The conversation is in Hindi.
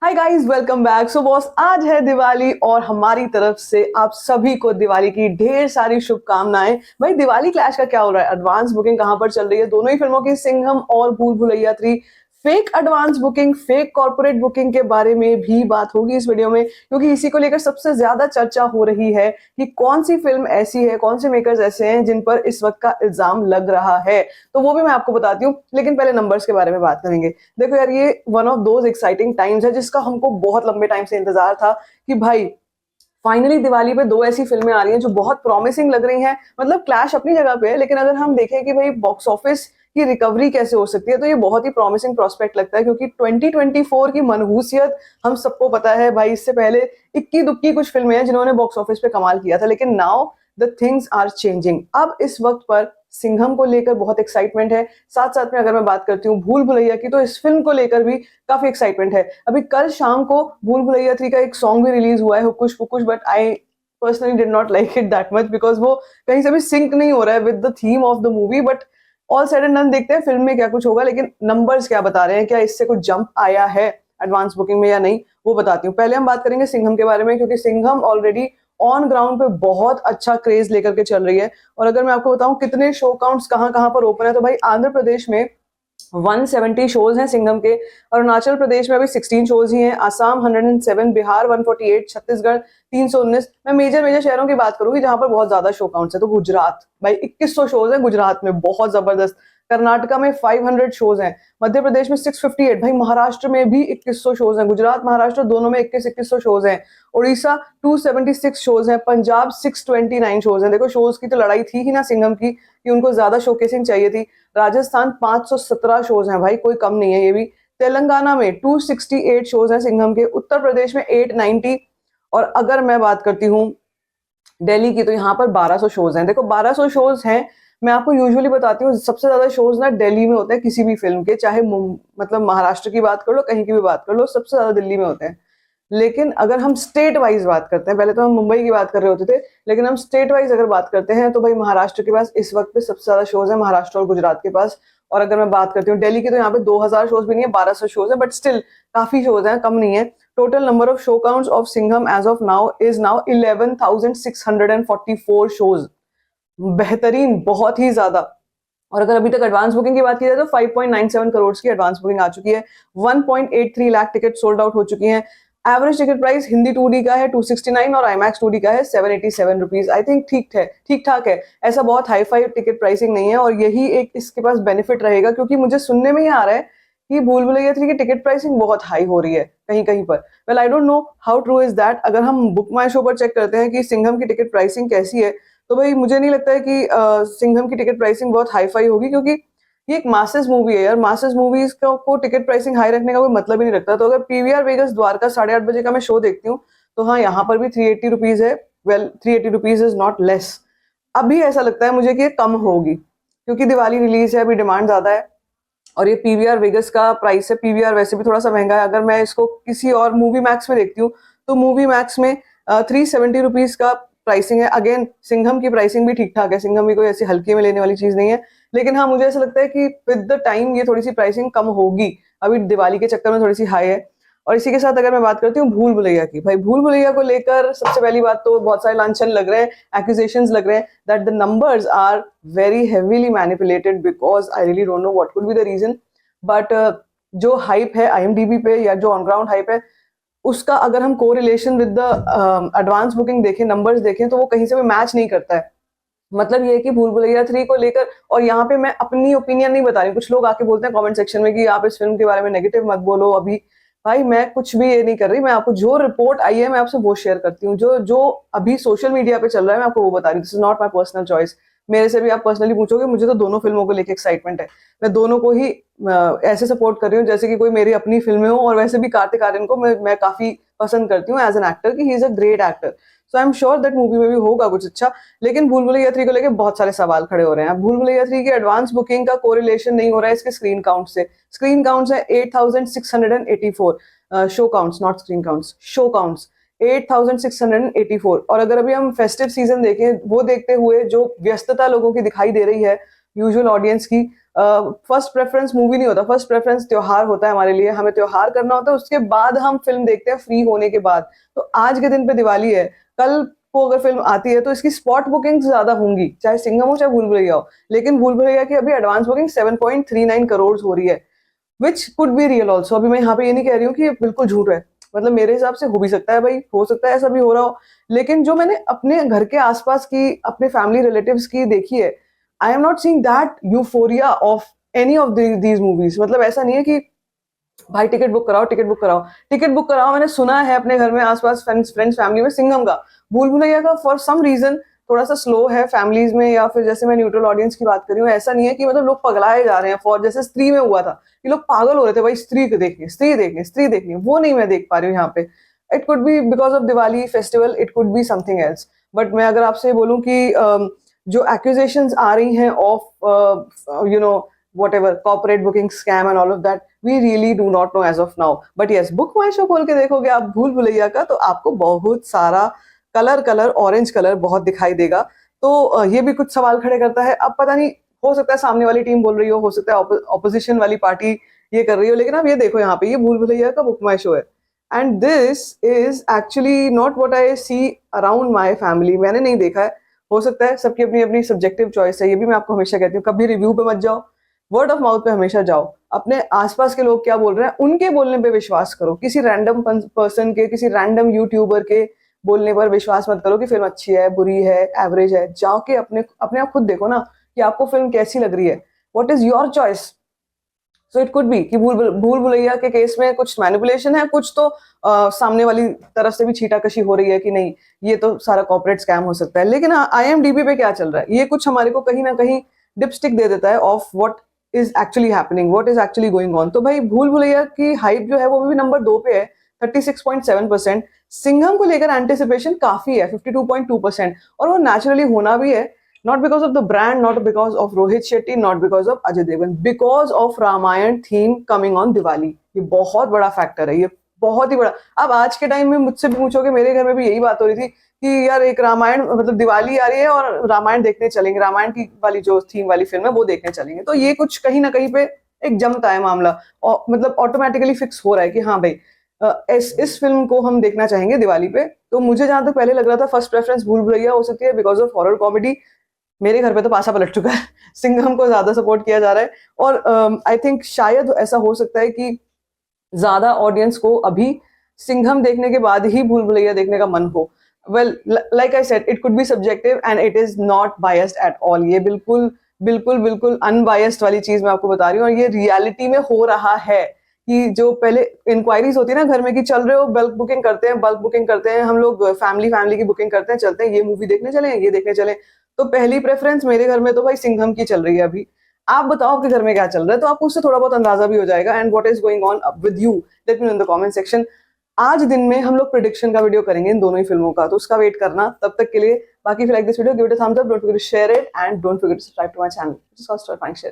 Hi guys, welcome back. So boss, आज है दिवाली और हमारी तरफ से आप सभी को दिवाली की ढेर सारी शुभकामनाएं। भाई, दिवाली क्लैश का क्या हो रहा है? एडवांस बुकिंग कहां पर चल रही है? दोनों ही फिल्मों की, सिंघम और भूल Bhulaiyaa 3। Fake advance booking, fake corporate booking के बारे में भी बात होगी इस वीडियो में, क्योंकि इसी को लेकर सबसे ज्यादा चर्चा हो रही है कि कौन सी फिल्म ऐसी है, कौन से मेकर्स ऐसे हैं जिन पर इस वक्त का इल्जाम लग रहा है। तो वो भी मैं आपको बताती हूँ, लेकिन पहले नंबर्स के बारे में बात करेंगे। देखो यार, ये one of those exciting times है जिसका हमको बहुत लंबे टाइम से इंतजार था कि भाई फाइनली दिवाली पे दो ऐसी फिल्में आ रही हैं जो बहुत प्रॉमिसिंग लग रही हैं। मतलब क्लैश अपनी जगह पे है, लेकिन अगर हम देखें कि भाई बॉक्स ऑफिस की रिकवरी कैसे हो सकती है, तो ये बहुत ही प्रॉमिसिंग प्रोस्पेक्ट लगता है, क्योंकि 2024 की मनहूसियत हम सबको पता है भाई। इससे पहले इक्की दुक्की कुछ फिल्में हैं जिन्होंने बॉक्स ऑफिस पे कमाल किया था, लेकिन now the things are changing. अब इस वक्त पर सिंघम को लेकर बहुत एक्साइटमेंट है। साथ साथ में अगर मैं बात करती हूँ भूल भुलैया की, तो इस फिल्म को लेकर भी काफी एक्साइटमेंट है। अभी कल शाम को भूल भुलैया 3 का एक सॉन्ग भी रिलीज हुआ है, Hukus Bukus, but I personally did not like it that much, because वो कहीं से भी सिंक नहीं हो रहा है with the theme of the movie. But all said and done, देखते हैं फिल्म में क्या कुछ होगा। लेकिन नंबर्स क्या बता रहे हैं, क्या इससे कुछ जंप आया है एडवांस बुकिंग में या नहीं, वो बताती हूँ। पहले हम बात करेंगे सिंघम के बारे में, क्योंकि सिंघम ऑलरेडी ऑन ग्राउंड पे बहुत अच्छा क्रेज लेकर के चल रही है। और अगर मैं आपको बताऊं कितने शो काउंट्स कहां कहां पर ओपन है, तो भाई आंध्र प्रदेश में 170 शोज हैं सिंघम के, अरुणाचल प्रदेश में अभी 16 शोज ही हैं, आसाम 107, बिहार 148, छत्तीसगढ़ 319। मैं मेजर मेजर शहरों की बात करूंगी जहां पर बहुत ज्यादा शो काउंट्स है, तो गुजरात भाई 2100 शोज हैं गुजरात में, बहुत जबरदस्त। कर्नाटका में 500 शोज हैं, मध्य प्रदेश में 658, भाई महाराष्ट्र में भी 2100 शोज हैं, गुजरात महाराष्ट्र दोनों में 2100 शोज हैं, उड़ीसा 276 शोज हैं, पंजाब 629 शोज हैं। देखो, शोज की तो लड़ाई थी ही ना सिंघम की, कि उनको ज्यादा शोकेसिंग चाहिए थी। राजस्थान 517 शोज हैं, भाई कोई कम नहीं है ये भी। तेलंगाना में 268 शोज हैं सिंघम के, उत्तर प्रदेश में 890। और अगर मैं बात करती हूँ दिल्ली की, तो यहाँ पर 1200 शोज हैं। देखो 1200 शोज हैं। मैं आपको यूजुअली बताती हूँ, सबसे ज्यादा शोज ना दिल्ली में होते हैं किसी भी फिल्म के, चाहे मतलब महाराष्ट्र की बात कर लो, कहीं की भी बात कर लो, सबसे ज्यादा दिल्ली में होते हैं। लेकिन अगर हम स्टेट वाइज बात करते हैं, पहले तो हम मुंबई की बात कर रहे होते थे, लेकिन हम स्टेट वाइज अगर बात करते हैं, तो भाई महाराष्ट्र के पास इस वक्त पे सबसे ज्यादा शोज है, महाराष्ट्र और गुजरात के पास। और अगर मैं बात करती हूँ दिल्ली की, तो यहाँ पे 2000 शोज भी नहीं है, 1200 शोज है, बट स्टिल काफी शोज हैं, कम नहीं है। Total number of show counts of Singham as of now is now 11,644 shows. बेहतरीन, बहुत ही ज्यादा। और अगर अभी तक एडवांस बुकिंग की बात की जाए, तो 5.97 करोड़ की एडवांस बुकिंग आ चुकी है, 1.83 लाख टिकट सोल्ड आउट हो चुकी हैं। Average ticket price Hindi 2D का है 269 और IMAX 2D का है 787 रुपीज। आई थिंक ठीक ठाक है, ऐसा बहुत हाई फाई टिकट प्राइसिंग नहीं है, और यही एक इसके पास बेनिफिट रहेगा, क्योंकि मुझे सुनने में ही आ रहा है कि भूल भुलैया 3 की टिकट प्राइसिंग बहुत हाई हो रही है कहीं कहीं पर। Well, I don't know how true is that. अगर हम बुक माई शो पर चेक करते हैं कि सिंघम की टिकट प्राइसिंग कैसी है, तो भाई मुझे नहीं लगता है कि सिंघम की टिकट प्राइसिंग बहुत हाई फाई होगी, क्योंकि ये एक मासेस मूवी है यार। मासेस मूवीज को टिकट प्राइसिंग हाई रखने का कोई मतलब ही नहीं रखता। तो अगर पीवीआर वेगस द्वारका 8:30 बजे का मैं शो देखती हूँ, तो हाँ, यहाँ पर भी 380 रुपीज है। Well, 380 rupees is not less. अभी ऐसा लगता है मुझे कि ये कम होगी, क्योंकि दिवाली रिलीज है, अभी डिमांड ज्यादा है। और ये पीवीआर वेगस का प्राइस है, पीवीआर वैसे भी थोड़ा सा महंगा है। अगर मैं इसको किसी और मूवी मैक्स में देखती हूँ, तो मूवी मैक्स में 370 रुपीज का प्राइसिंग है। अगेन, सिंघम की प्राइसिंग भी ठीक ठाक है, सिंघम भी कोई ऐसी हल्के में लेने वाली चीज नहीं है। लेकिन हाँ, मुझे ऐसा लगता है कि विद द टाइम ये थोड़ी सी प्राइसिंग कम होगी, अभी दिवाली के चक्कर में थोड़ी सी हाई है। और इसी के साथ अगर मैं बात करती हूँ भूल भुलैया की, भाई भूल भुलैया को लेकर सबसे पहली बात तो बहुत सारे लांछन लग रहे हैं, एक्यूजेशंस लग रहे हैं that the numbers are very heavily manipulated, because I really don't know what could be the reason. But जो हाइप है IMDb पे, या जो ऑन ग्राउंड हाइप है, उसका अगर हम correlation with the advance booking देखें, नंबर्स देखें, तो वो कहीं से भी मैच नहीं करता है। मतलब ये है कि भूल भुलैया 3 को लेकर, और यहाँ पे मैं अपनी ओपिनियन नहीं बता रही हूँ, कुछ लोग आके बोलते हैं कमेंट सेक्शन में कि आप इस फिल्म के बारे में नेगेटिव मत बोलो अभी। भाई मैं कुछ भी ये नहीं कर रही, मैं आपको जो रिपोर्ट आई है मैं आपसे वो शेयर करती हूँ, जो जो अभी सोशल मीडिया पे चल रहा है मैं आपको वो बता रही हूँ। This is not my personal choice. मेरे से भी आप पर्सनली पूछोगे, मुझे तो दोनों फिल्मों को लेकर एक्साइटमेंट है। मैं दोनों को ही ऐसे सपोर्ट कर रही हूँ जैसे कि कोई मेरी अपनी फिल्में हो। और वैसे भी कार्तिक आर्यन को मैं काफी पसंद करती हूँ एज एन एक्टर, कि he is a great actor. So I am sure that movie में भी होगा कुछ अच्छा। लेकिन भूल भुलैया 3 को लेकर बहुत सारे सवाल खड़े हो रहे हैं। भूल भुलैया 3 की एडवांस बुकिंग का कोरिलेशन नहीं हो रहा है इसके स्क्रीन काउंट से। स्क्रीन काउंट्स है 8684, show counts, not screen counts, show counts 8684। और अगर अभी हम फेस्टिव सीजन देखें, वो देखते हुए जो व्यस्तता लोगों की दिखाई दे रही है, यूजुअल ऑडियंस की फर्स्ट प्रेफरेंस मूवी नहीं होता, फर्स्ट प्रेफरेंस त्योहार होता है हमारे लिए, हमें त्योहार करना होता है, उसके बाद हम फिल्म देखते हैं फ्री होने के बाद। तो आज के दिन पे दिवाली है, कल को अगर फिल्म आती है तो इसकी स्पॉट बुकिंग ज्यादा होंगी, चाहे सिंघम हो चाहे भूल भुलैया हो। लेकिन भूल भुलैया की अभी एडवांस बुकिंग 7.39 करोड़ हो रही है, which could be real also. अभी मैं यहाँ पे ये नहीं कह रही हूँ कि ये बिल्कुल झूठ है, मतलब मेरे हिसाब से हो भी सकता है भाई, हो सकता है ऐसा भी हो रहा हो। लेकिन जो मैंने अपने घर के आसपास की, अपने फैमिली रिलेटिव्स की देखी है, I am not seeing that euphoria of any of these movies. मतलब ऐसा नहीं है कि भाई टिकट बुक कराओ, टिकट बुक कराओ, टिकट बुक कराओ। मैंने सुना है अपने घर में आसपास फ्रेंड्स फैमिली में सिंघम का, भूल भुलैया का फॉर सम रीजन थोड़ा सा स्लो है फैमिलीज में, या फिर जैसे मैं न्यूट्रल ऑडियंस की बात कर रही हूँ, ऐसा नहीं है कि मतलब लोग पगलाए जा रहे हैं फॉर, जैसे स्त्री में हुआ था कि लोग पागल हो रहे थे भाई स्त्री को देखनी, स्त्री देखनी, स्त्री देखनी, वो नहीं मैं देख पा रही हूँ यहाँ पे। It could be because of Diwali festival, it could be something else. But मैं अगर आपसे बोलूँ कि जो एक्यूजेशंस आ रही हैं of you know whatever corporate booking scam and all of that, we really do not know as of now. But yes, book my show खोल के देखोगे आप भूल भुलैया का, तो आपको बहुत सारा कलर ऑरेंज कलर बहुत दिखाई देगा। तो ये भी कुछ सवाल खड़े करता है। अब पता नहीं, हो सकता है सामने वाली टीम बोल रही हो सकता है ऑपोजिशन वाली पार्टी ये कर रही हो, लेकिन आप ये देखो यहाँ पे ये भूल भुलैया का बुक माई शो है, and this is actually not what I see around my family. मैंने नहीं देखा है, हो सकता है सबकी अपनी अपनी सब्जेक्टिव चॉइस है, ये भी मैं आपको हमेशा कहती हूँ। कभी रिव्यू पे मत जाओ, वर्ड ऑफ माउथ पे हमेशा जाओ, अपने आसपास के लोग क्या बोल रहे हैं उनके बोलने पे विश्वास करो, किसी रैंडम पर्सन के, किसी रैंडम यूट्यूबर के बोलने पर विश्वास मत करो कि फिल्म अच्छी है, बुरी है, एवरेज है। जाओ के अपने अपने आप खुद देखो ना कि आपको फिल्म कैसी लग रही है, what is your choice. So it could be कि भूल भुलैया के केस में कुछ मैनिपुलेशन है, कुछ तो सामने वाली तरफ से भी छीटाकशी हो रही है कि नहीं ये तो सारा कॉर्पोरेट स्कैम हो सकता है। लेकिन IMDb पे क्या चल रहा है, ये कुछ हमारे को कहीं ना कहीं डिपस्टिक दे देता है of what is actually happening, what is actually going on. तो भाई भूल भुलैया की हाइप जो है वो भी नंबर 2 पे है 36.7%। सिंघम को लेकर एंटिसिपेशन काफी है 52.2%, और वो नेचुरली होना भी है, not because of the brand, not because of Rohit Shetty, not because of Ajay Devgan, because of Ramayan theme coming on Diwali। ये बहुत बड़ा फैक्टर है, ये बहुत ही बड़ा। अब आज के टाइम में मुझसे भी पूछोगे, मेरे घर में भी यही बात हो रही थी कि यार एक रामायण, मतलब दिवाली आ रही है और रामायण देखने चलेंगे, रामायण की वाली जो थीम वाली फिल्म है वो देखने चलेंगे। तो ये कुछ कहीं ना कहीं पे एक जमता है मामला, और मतलब ऑटोमेटिकली फिक्स हो रहा है कि हाँ भाई इस फिल्म को हम देखना चाहेंगे दिवाली पे। तो मुझे जहां तक पहले लग रहा था फर्स्ट प्रेफरेंस भूल भुलैया हो सकती है बिकॉज ऑफ हॉरर कॉमेडी, मेरे घर पे तो पासा पलट चुका है सिंघम को ज्यादा सपोर्ट किया जा रहा है। और आई थिंक शायद ऐसा हो सकता है कि ज्यादा ऑडियंस को अभी सिंघम देखने के बाद ही भूल भुलैया देखने का मन हो। Well like I said, it could be subjective and it is not biased at all. ये बिल्कुल बिल्कुल बिल्कुल अनबायस्ड वाली चीज मैं आपको बता रही हूँ, और ये रियलिटी में हो रहा है कि जो पहले इंक्वायरीज होती है ना घर में कि चल रहे हो, बल्क बुकिंग करते हैं, बल्क बुकिंग करते हैं हम लोग, फैमिली की बुकिंग करते हैं, चलते हैं ये मूवी देखने चले, ये देखने चले। तो पहली प्रेफरेंस मेरे घर में तो भाई सिंघम की चल रही है अभी। आप बताओ आपके घर में क्या चल रहा है, तो आपको उससे थोड़ा बहुत अंदाजा भी हो जाएगा। And what is going on with you, let me know in the comment section. आज दिन में हम लोग प्रेडिक्शन का वीडियो करेंगे इन दोनों ही फिल्मों का, तो उसका वेट करना। तब तक के लिए बाकी, if you like this video, give it a thumbs up, don't forget to share it, and don't forget to subscribe to my channel. Just cause to find share.